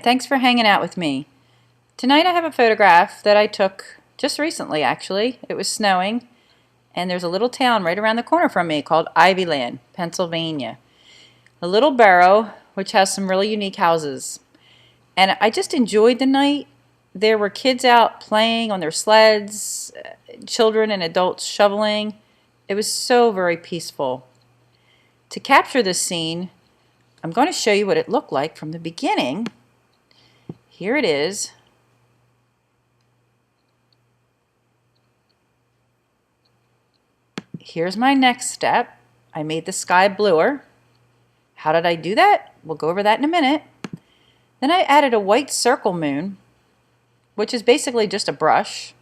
and thanks for hanging out with me. Tonight I have a photograph that I took just recently, actually. It was snowing, and there's a little town right around the corner from me called Ivyland, Pennsylvania. A little borough which has some really unique houses. And I just enjoyed the night. There were kids out playing on their sleds, children and adults shoveling. It was so very peaceful. To capture this scene, I'm going to show you what it looked like from the beginning. Here it is. Here's my next step. I made the sky bluer. How did I do that? We'll go over that in a minute. Then I added a white circle moon, which is basically just a brush.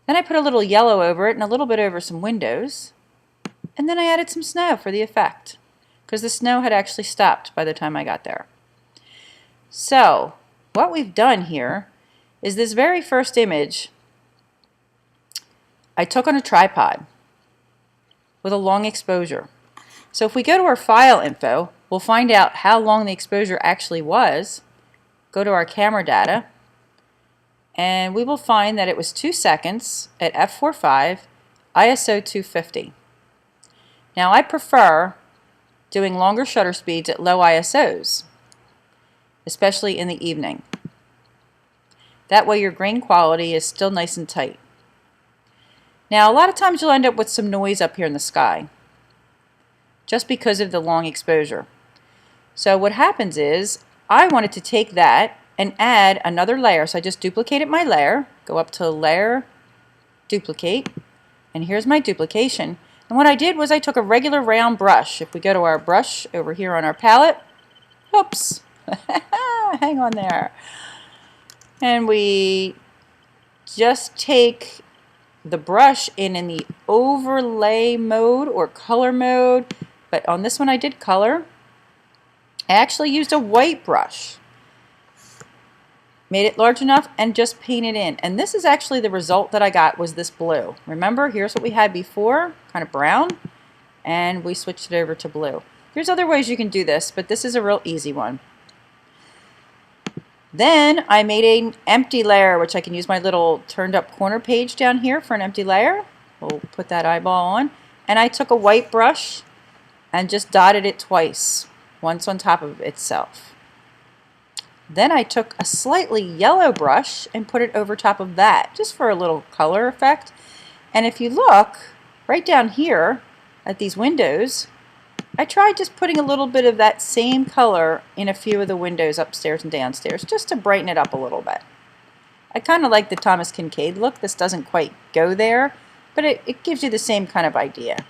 Then I put a little yellow over it and a little bit over some windows. And then I added some snow for the effect, because the snow had actually stopped by the time I got there. So what we've done here is this very first image I took on a tripod with a long exposure. So if we go to our file info, we'll find out how long the exposure actually was. Go to our camera data, and we will find that it was 2 seconds at f4.5, ISO 250. Now I prefer doing longer shutter speeds at low ISOs, especially in the evening. That way your grain quality is still nice and tight. Now a lot of times you'll end up with some noise up here in the sky, just because of the long exposure. So what happens is, I wanted to take that and add another layer. So I just duplicated my layer, go up to Layer, Duplicate, and here's my duplication. And what I did was I took a regular round brush. If we go to our brush over here on our palette, oops, hang on there. And we just take the brush in the overlay mode or color mode, but on this one I did color. I actually used a white brush, made it large enough, and just painted in. And this is actually the result that I got, was this blue. Remember, here's what we had before, kind of brown, and we switched it over to blue. There's other ways you can do this, but this is a real easy one. Then I made an empty layer, which I can use my little turned up corner page down here for an empty layer. We'll put that eyeball on. And I took a white brush and just dotted it twice, once on top of itself. Then I took a slightly yellow brush and put it over top of that, just for a little color effect. And if you look right down here at these windows, I tried just putting a little bit of that same color in a few of the windows upstairs and downstairs, just to brighten it up a little bit. I kind of like the Thomas Kinkade look. This doesn't quite go there, but it gives you the same kind of idea.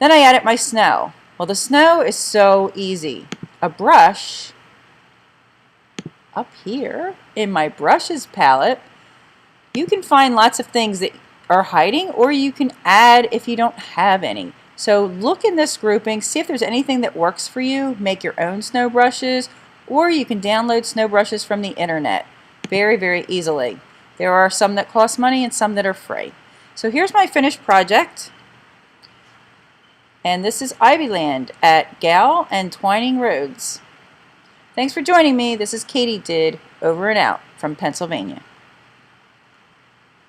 Then I added my snow. Well, the snow is so easy. A brush up here in my brushes palette, you can find lots of things that are hiding, or you can add if you don't have any. So look in this grouping, see if there's anything that works for you. Make your own snow brushes, or you can download snow brushes from the internet very, very easily. There are some that cost money and some that are free. So here's my finished project. And this is Ivyland at Gow and Twining Roads. Thanks for joining me. This is Katydid, over and out from Pennsylvania.